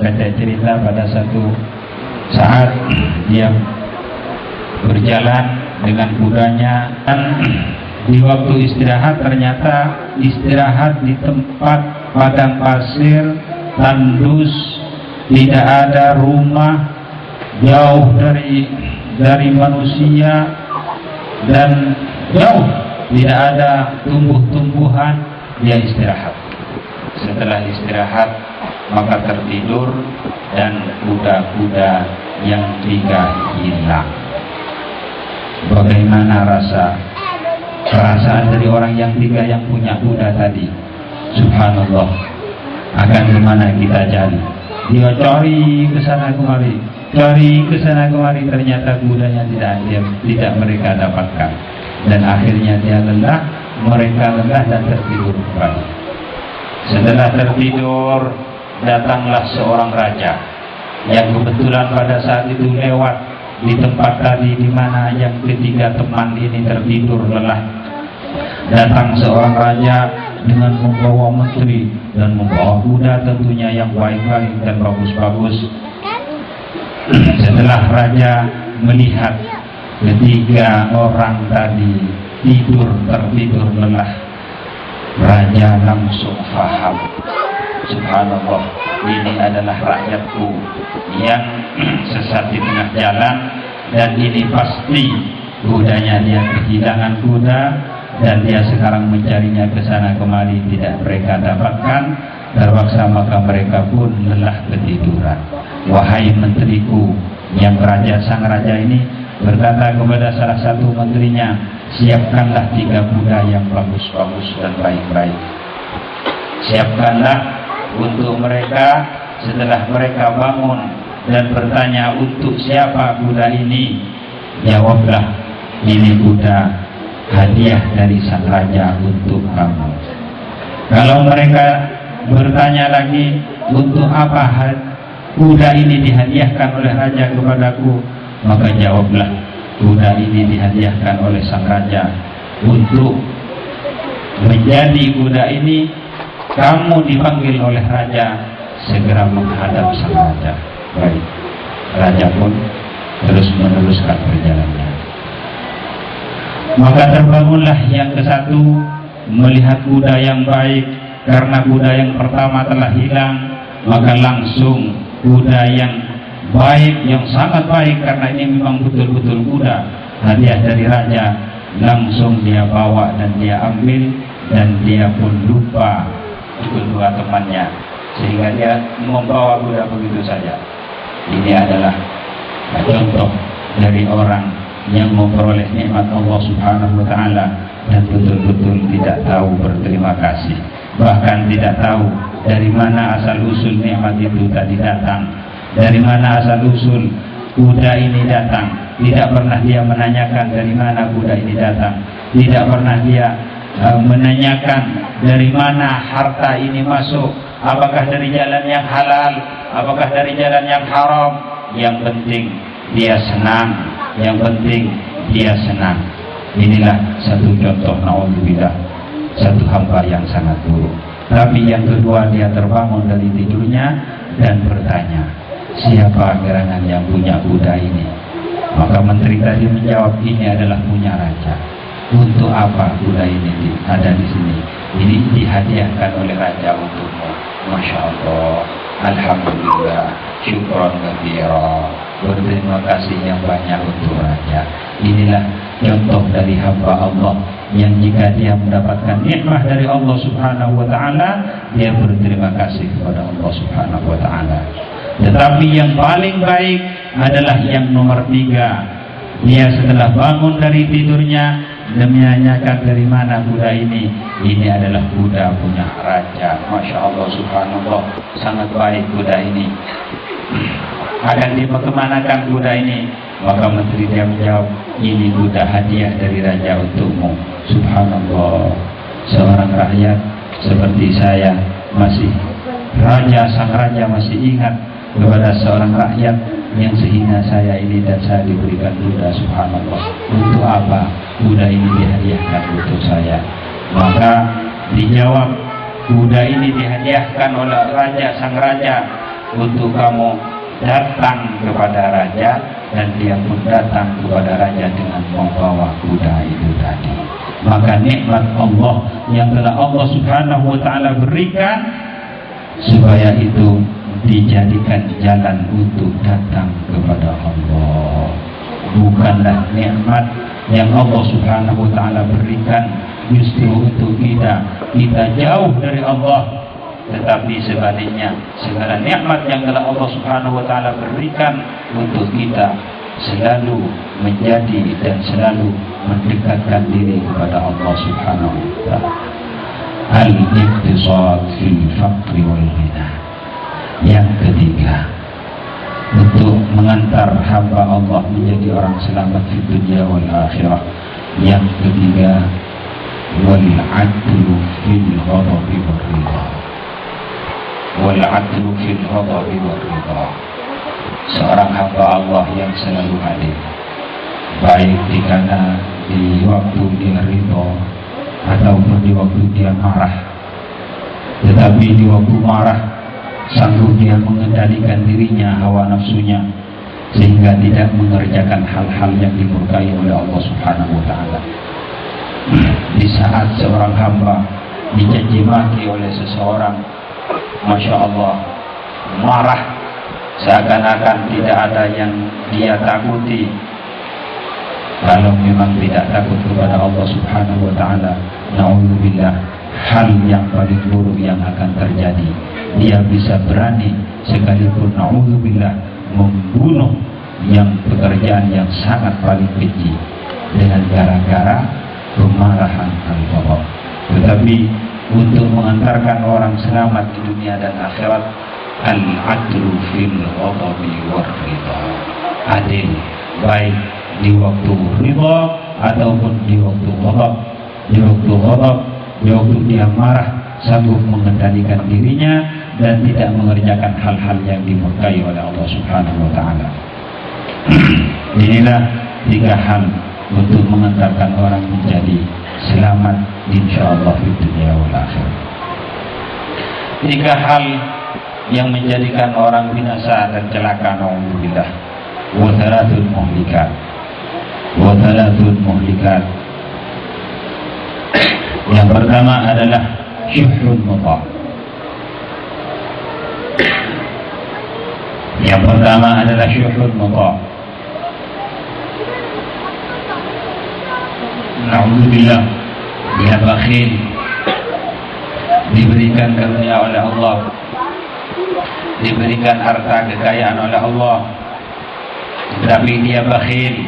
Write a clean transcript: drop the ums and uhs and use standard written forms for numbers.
berkata cerita pada satu saat dia berjalan dengan kudanya dan di waktu istirahat ternyata istirahat di tempat padang pasir tandus, tidak ada rumah, jauh dari manusia dan jauh tidak ada tumbuh-tumbuhan. Dia istirahat. Setelah istirahat maka tertidur dan kuda-kuda yang tiga hilang. Bagaimana perasaan dari orang yang tiga yang punya kuda tadi? Subhanallah. Akan kemana kita cari? Dia cari ke sana kemari, ternyata kudanya tidak mereka dapatkan. Dan akhirnya dia mereka lelah dan tertidur kembali. Setelah tertidur, datanglah seorang raja yang kebetulan pada saat itu lewat di tempat tadi di mana yang ketiga teman ini tertidur lelah. Datang seorang raja dengan membawa menteri dan membawa kuda tentunya yang baik-baik dan bagus-bagus. Setelah raja melihat ketiga orang tadi tertidur lelah, raja langsung faham. Subhanallah, ini adalah rakyatku yang sesat di tengah jalan, dan ini pasti kudanya dia kehilangan kuda dan dia sekarang mencarinya ke sana kemari, tidak mereka dapatkan. Terpaksa maka mereka pun lelah ketiduran. Wahai menteriku, yang sang raja ini berkata kepada salah satu menterinya, siapkanlah 3 kuda yang bagus-bagus dan baik-baik. Siapkanlah untuk mereka. Setelah mereka bangun dan bertanya untuk siapa kuda ini, jawablah, ini kuda hadiah dari sang raja untuk kamu. Kalau mereka bertanya lagi, untuk apa kuda ini dihadiahkan oleh raja kepadaku, maka jawablah, kuda ini dihadiahkan oleh sang raja untuk menjadi kuda ini kamu dipanggil oleh raja segera menghadap sang raja. Baik, raja pun terus meneruskan perjalanannya. Maka terbangunlah yang ke satu melihat kuda yang baik, karena kuda yang pertama telah hilang, maka langsung kuda yang baik, yang sangat baik, karena ini memang betul-betul kuda hadiah dari raja, langsung dia bawa dan dia ambil, dan dia pun lupa kedua temannya, sehingga dia membawa kuda begitu saja. Ini adalah contoh dari orang yang memperoleh nikmat Allah Subhanahu wa Ta'ala dan betul-betul tidak tahu berterima kasih, bahkan tidak tahu dari mana asal usul nikmat itu tadi datang, dari mana asal usul kuda ini datang. Tidak pernah dia menanyakan dari mana kuda ini datang, tidak pernah dia menanyakan dari mana harta ini masuk, apakah dari jalan yang halal, apakah dari jalan yang haram. Yang penting dia senang, yang penting dia senang. Inilah satu contoh, naudzubillah, satu hamba yang sangat buruk. Tapi yang kedua, dia terbangun dari tidurnya dan bertanya, siapa gerangan yang punya kuda ini? Maka menteri tadi menjawab, ini adalah punya raja. Untuk apa kuda ini ada di sini? Ini dihadiahkan oleh raja untukmu. Masya Allah, alhamdulillah, syukron katsira. Berterima kasih yang banyak untuk raja. Inilah contoh dari hamba Allah yang jika dia mendapatkan nikmat dari Allah Subhanahu wa Ta'ala, dia berterima kasih kepada Allah Subhanahu wa Ta'ala. Tetapi yang paling baik adalah yang nomor 3. Dia setelah bangun dari tidurnya dan menanyakan dari mana kuda ini. Ini adalah kuda punya raja. Masya Allah, subhanallah, sangat baik kuda ini. Akan dikemanakan kuda ini? Maka menteri dia menjawab, ini kuda hadiah dari raja untukmu. Subhanallah, seorang rakyat seperti saya masih sang raja masih ingat kepada seorang rakyat yang sehina saya ini, dan saya diberikan kuda. Subhanallah, untuk apa kuda ini dihadiahkan untuk saya? Maka dijawab, kuda ini dihadiahkan oleh sang raja untuk kamu datang kepada raja, dan dia pun datang kepada raja dengan membawa kuda itu tadi. Maka nikmat Allah yang telah Allah Subhanahu wa ta'ala berikan, supaya itu dijadikan jalan untuk datang kepada Allah. Bukanlah nikmat yang Allah Subhanahu wa ta'ala berikan justru untuk kita jauh dari Allah, tetapi sebaliknya segala nikmat yang telah Allah Subhanahu wa ta'ala berikan untuk kita selalu menjadi dan selalu mendekatkan diri kepada Allah Subhanahu wa ta'ala. Al-iqtisad fil faqri wal ghina. Yang ketiga, untuk mengantar hamba Allah menjadi orang selamat di dunia wal akhirah. Yang ketiga, wal adlu fil ghadabi wal ridha. Wal adlu fil ghadabi wal ridha. Seorang hamba Allah yang selalu adil, baik dikala di waktu dia ridha ataupun di waktu dia marah. Tetapi di waktu marah sanggup dia mengendalikan dirinya, hawa nafsunya, sehingga tidak mengerjakan hal-hal yang dimurkai oleh Allah Subhanahu wa ta'ala. Di saat seorang hamba dicaci maki oleh seseorang, Masya Allah, marah, seakan-akan tidak ada yang dia takuti. Kalau memang tidak takut kepada Allah Subhanahu wa ta'ala, na'udzubillah, hal yang paling buruk yang akan terjadi, dia bisa berani sekalipun na'udzubillah membunuh yang pekerjaan yang sangat paling keji dengan gara-gara kemarahan al-ghadab. Tetapi untuk mengantarkan orang selamat di dunia dan akhirat, al-adlu fil ghadabi war ridha. Adil baik di waktu ridha ataupun di waktu ghadab. Di waktu ghadab, di waktu dia marah, sanggup mengendalikan dirinya dan tidak mengerjakan hal-hal yang dimurkai oleh Allah Subhanahu wa ta'ala. Inilah tiga hal untuk mengantarkan orang menjadi selamat insyaallah di dunia wal akhirah. Tiga hal yang menjadikan orang binasa dan celaka, na'udzubillah. Wa thalathun muhlikat. Wa thalathun muhlikat. Yang pertama adalah syuhun muta'. Yang pertama adalah syuhun muta'. Na'udzubillah, dia bakhil, diberikan karunia oleh Allah, diberikan harta kekayaan oleh Allah, tetapi dia bakhil,